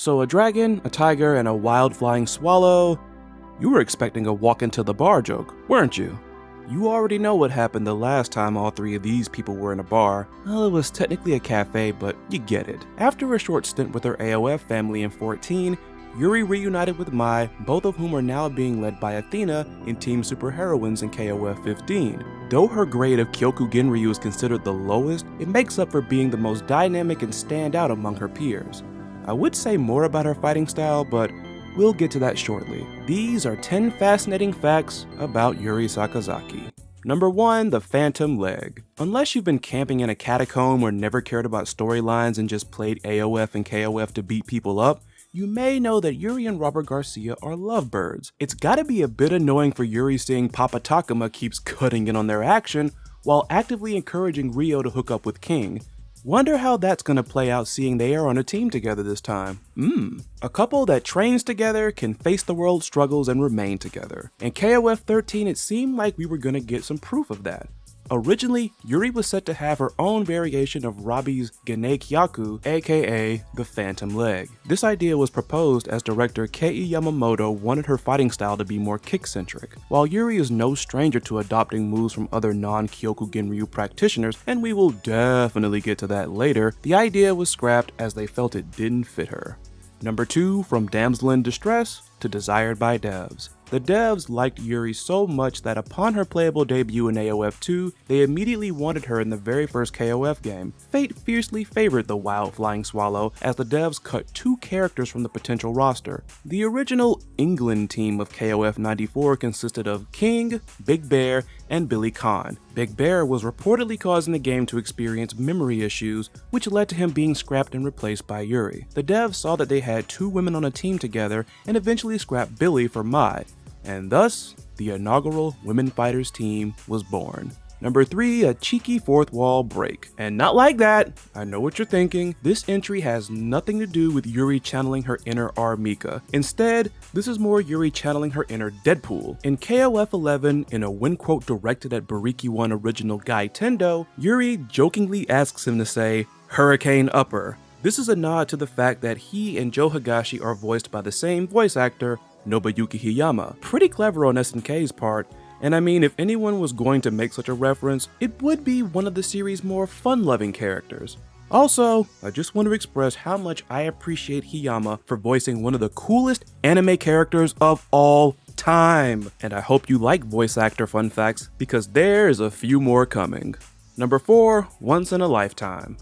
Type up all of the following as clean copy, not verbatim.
So a dragon, a tiger, and a wild flying swallow. You were expecting a walk into the bar joke, weren't you? You already know what happened the last time all three of these people were in a bar. Well, it was technically a cafe, but you get it. After a short stint with her AOF family in 14, Yuri reunited with Mai, both of whom are now being led by Athena in Team Superheroines in KOF 15. Though her grade of Kyoku Genryu is considered the lowest, it makes up for being the most dynamic and stand out among her peers. I would say more about her fighting style, but we'll get to that shortly. These are 10 fascinating facts about Yuri Sakazaki. Number 1, the Phantom Leg. Unless you've been camping in a catacomb or never cared about storylines and just played AOF and KOF to beat people up, you may know that Yuri and Robert Garcia are lovebirds. It's gotta be a bit annoying for Yuri seeing Papa Takuma keeps cutting in on their action while actively encouraging Ryo to hook up with King. Wonder how that's gonna play out seeing they are on a team together this time. A couple that trains together, can face the world's struggles, and remain together. In KOF 13, it seemed like we were gonna get some proof of that. Originally, Yuri was set to have her own variation of Robbie's Gene Kyaku, aka the Phantom Leg. This idea was proposed as director Kei Yamamoto wanted her fighting style to be more kick-centric. While Yuri is no stranger to adopting moves from other non-Kyoku Genryu practitioners, and we will definitely get to that later, the idea was scrapped as they felt it didn't fit her. Number 2, from damsel in distress to desired by devs. The devs liked Yuri so much that upon her playable debut in AOF 2, they immediately wanted her in the very first KOF game. Fate fiercely favored the wild flying swallow as the devs cut 2 characters from the potential roster. The original England team of KOF 94 consisted of King, Big Bear, and Billy Khan. Big Bear was reportedly causing the game to experience memory issues, which led to him being scrapped and replaced by Yuri. The devs saw that they had 2 women on a team together and eventually scrapped Billy for Mai, and thus, the inaugural Women Fighters team was born. Number 3, a cheeky fourth wall break. And not like that, I know what you're thinking. This entry has nothing to do with Yuri channeling her inner R. Mika. Instead, this is more Yuri channeling her inner Deadpool. In KOF 11, in a win quote directed at Bariki 1 original Guy Tendo, Yuri jokingly asks him to say, "Hurricane Upper." This is a nod to the fact that he and Joe Higashi are voiced by the same voice actor, Nobuyuki Hiyama. Pretty clever on SNK's part, and I mean, if anyone was going to make such a reference, it would be one of the series' more fun-loving characters. Also, I just want to express how much I appreciate Hiyama for voicing one of the coolest anime characters of all time. And I hope you like voice actor fun facts, because there's a few more coming. Number 4, once in a lifetime.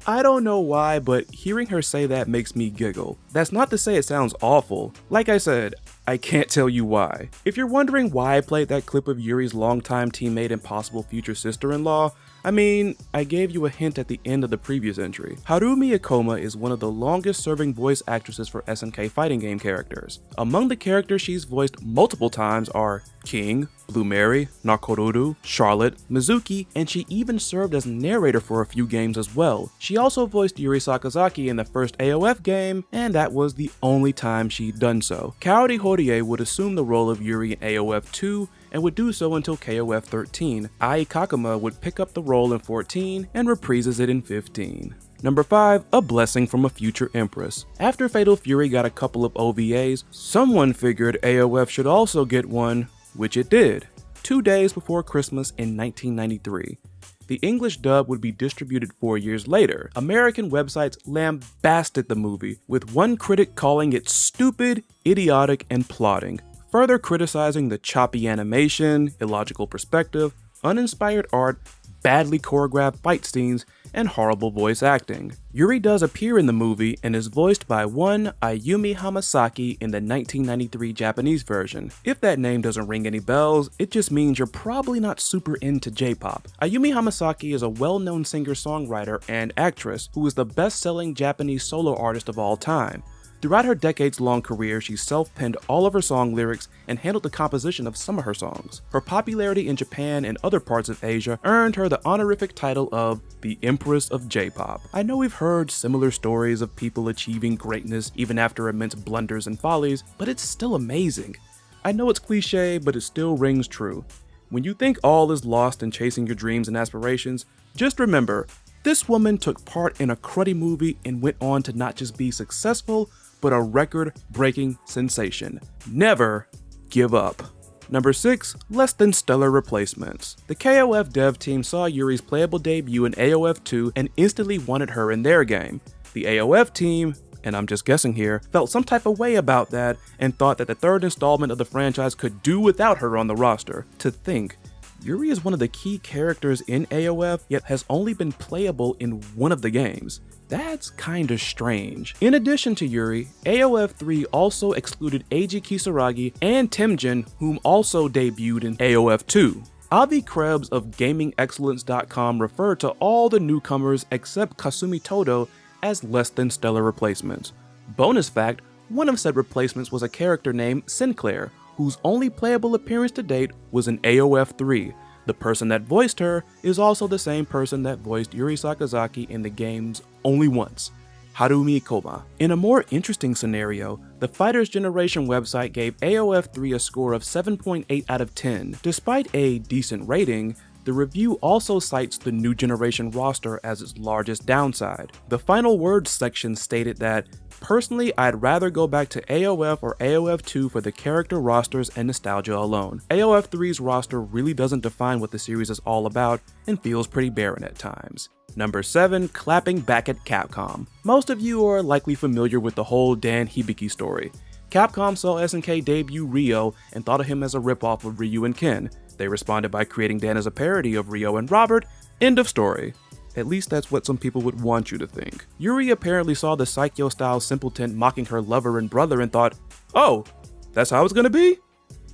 I don't know why, but hearing her say that makes me giggle. That's not to say it sounds awful. Like I said, I can't tell you why. If you're wondering why I played that clip of Yuri's longtime teammate and possible future sister-in-law, I mean, I gave you a hint at the end of the previous entry. Harumi Ikoma is one of the longest serving voice actresses for SNK fighting game characters. Among the characters she's voiced multiple times are King, Blue Mary, Nakoruru, Charlotte, Mizuki, and she even served as narrator for a few games as well. She also voiced Yuri Sakazaki in the first AOF game, and that was the only time she'd done so. Kaori Horie would assume the role of Yuri in AOF 2, and would do so until KOF 13. Ai Kakuma would pick up the role in 14, and reprises it in 15. Number 5, a blessing from a future empress. After Fatal Fury got a couple of OVAs, someone figured AOF should also get one, which it did, 2 days before Christmas in 1993. The English dub would be distributed 4 years later. American websites lambasted the movie, with one critic calling it stupid, idiotic, and plotting, further criticizing the choppy animation, illogical perspective, uninspired art, badly choreographed fight scenes, and horrible voice acting. Yuri does appear in the movie and is voiced by one Ayumi Hamasaki in the 1993 Japanese version. If that name doesn't ring any bells, it just means you're probably not super into J-pop. Ayumi Hamasaki is a well-known singer-songwriter and actress who is the best-selling Japanese solo artist of all time. Throughout her decades-long career, she self-penned all of her song lyrics and handled the composition of some of her songs. Her popularity in Japan and other parts of Asia earned her the honorific title of the Empress of J-pop. I know we've heard similar stories of people achieving greatness even after immense blunders and follies, but it's still amazing. I know it's cliche, but it still rings true. When you think all is lost in chasing your dreams and aspirations, just remember, This woman took part in a cruddy movie and went on to not just be successful, but a record-breaking sensation. Never give up. Number 6, less than stellar replacements. The KOF dev team saw Yuri's playable debut in AOF 2 and instantly wanted her in their game. The AOF team, and I'm just guessing here, felt some type of way about that and thought that the third installment of the franchise could do without her on the roster. To think, Yuri is one of the key characters in AOF, yet has only been playable in one of the games. That's kinda strange. In addition to Yuri, AOF 3 also excluded Eiji Kisaragi and Temujin, whom also debuted in AOF 2. Avi Krebs of GamingExcellence.com referred to all the newcomers except Kasumi Todo as less than stellar replacements. Bonus fact, one of said replacements was a character named Sinclair, whose only playable appearance to date was in AOF 3. The person that voiced her is also the same person that voiced Yuri Sakazaki in the games only once, Harumi Koma. In a more interesting scenario, the Fighters Generation website gave AOF 3 a score of 7.8 out of 10. Despite a decent rating, the review also cites the new generation roster as its largest downside. The final words section stated that, "Personally, I'd rather go back to AOF or AOF 2 for the character rosters and nostalgia alone. AOF 3's roster really doesn't define what the series is all about and feels pretty barren at times." Number 7, clapping back at Capcom. Most of you are likely familiar with the whole Dan Hibiki story. Capcom saw SNK debut Ryo and thought of him as a ripoff of Ryu and Ken. They responded by creating Dan as a parody of Ryo and Robert. End of story. At least that's what some people would want you to think. Yuri apparently saw the Psycho-style simpleton mocking her lover and brother and thought, "Oh, that's how it's gonna be?"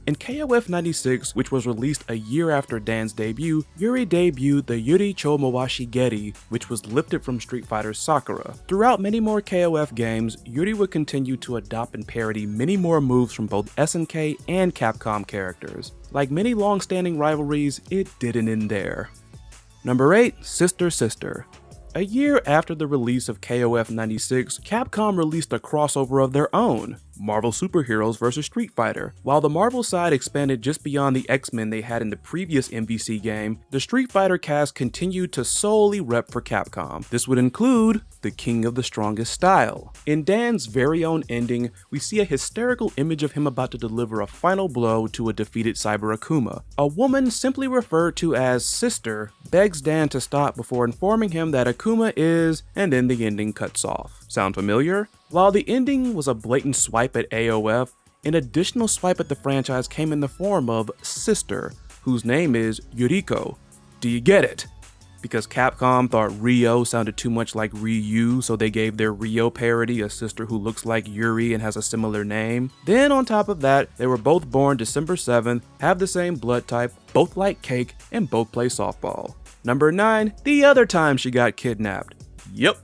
In KOF 96, which was released a year after Dan's debut, Yuri debuted the Yuri Cho Mawashi Geri, which was lifted from Street Fighter's Sakura. Throughout many more KOF games, Yuri would continue to adopt and parody many more moves from both SNK and Capcom characters. Like many long-standing rivalries, it didn't end there. Number 8, Sister Sister. A year after the release of KOF 96, Capcom released a crossover of their own, Marvel Superheroes vs. Street Fighter. While the Marvel side expanded just beyond the X-Men they had in the previous MVC game, the Street Fighter cast continued to solely rep for Capcom. This would include the King of the Strongest Style. In Dan's very own ending, we see a hysterical image of him about to deliver a final blow to a defeated Cyber Akuma. A woman simply referred to as Sister begs Dan to stop before informing him that Akuma is, and then the ending cuts off. Sound familiar? While the ending was a blatant swipe at AOF, an additional swipe at the franchise came in the form of Sister, whose name is Yuriko. Do you get it? Because Capcom thought Ryo sounded too much like Ryu, so they gave their Ryo parody a sister who looks like Yuri and has a similar name. Then on top of that, they were both born December 7th, have the same blood type, both like cake, and both play softball. Number 9, the other time she got kidnapped. Yep.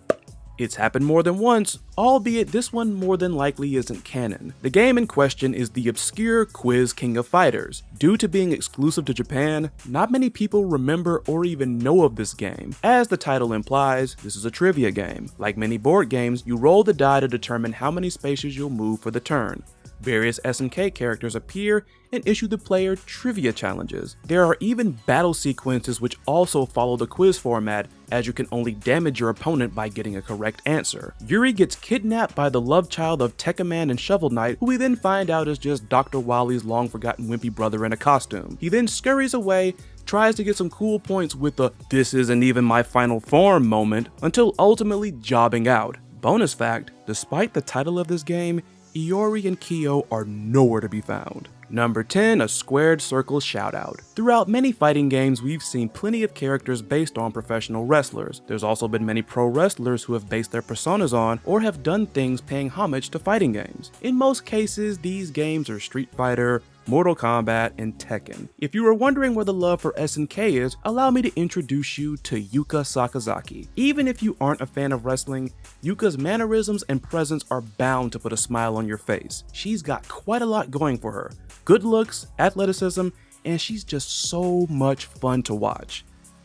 It's happened more than once, albeit this one more than likely isn't canon. The game in question is the obscure Quiz King of Fighters. Due to being exclusive to Japan, not many people remember or even know of this game. As the title implies, this is a trivia game. Like many board games, you roll the die to determine how many spaces you'll move for the turn. Various SNK characters appear and issue the player trivia challenges. There are even battle sequences which also follow the quiz format, as you can only damage your opponent by getting a correct answer. Yuri gets kidnapped by the love child of Tekka Man and Shovel Knight, who we then find out is just Dr. Wally's long forgotten wimpy brother in a costume. He then scurries away, tries to get some cool points with the "this isn't even my final form" moment, until ultimately jobbing out. Bonus fact, despite the title of this game, Iori and Kyo are nowhere to be found. Number 10, a squared circle shoutout. Throughout many fighting games, we've seen plenty of characters based on professional wrestlers. There's also been many pro wrestlers who have based their personas on or have done things paying homage to fighting games. In most cases, these games are Street Fighter, Mortal Kombat, and Tekken. If you were wondering where the love for SNK is, allow me to introduce you to Yuri Sakazaki. Even if you aren't a fan of wrestling, Yuka's mannerisms and presence are bound to put a smile on your face. She's got quite a lot going for her. Good looks, athleticism, and she's just so much fun to watch.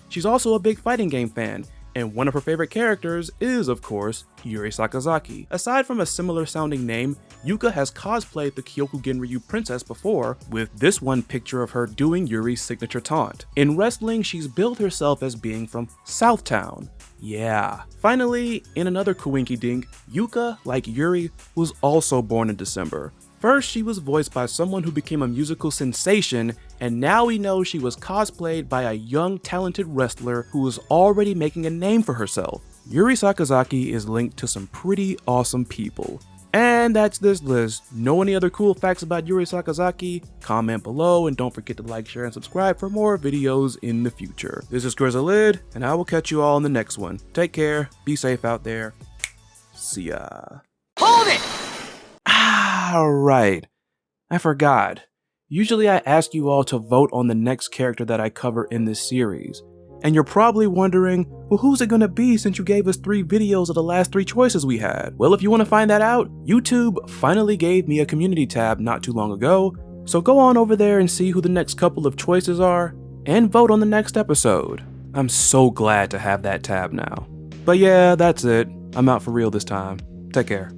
She's also a big fighting game fan, and one of her favorite characters is, of course, Yuri Sakazaki. Aside from a similar sounding name, Yuka has cosplayed the Kyokugen Ryu princess before, with this one picture of her doing Yuri's signature taunt. In wrestling, she's billed herself as being from Southtown. Yeah. Finally, in another coinky dink, Yuka, like Yuri, was also born in December. First, she was voiced by someone who became a musical sensation, and now we know she was cosplayed by a young, talented wrestler who was already making a name for herself. Yuri Sakazaki is linked to some pretty awesome people. And that's this list. Know any other cool facts about Yuri Sakazaki? Comment below, and don't forget to like, share, and subscribe for more videos in the future. This is Grizzlid, and I will catch you all in the next one. Take care, be safe out there. See ya. Hold it! Right. I forgot. Usually I ask you all to vote on the next character that I cover in this series. And you're probably wondering, well, who's it gonna be since you gave us 3 videos of the last 3 choices we had? Well, if you wanna find that out, YouTube finally gave me a community tab not too long ago, so go on over there and see who the next couple of choices are, and vote on the next episode. I'm so glad to have that tab now. But yeah, that's it. I'm out for real this time. Take care.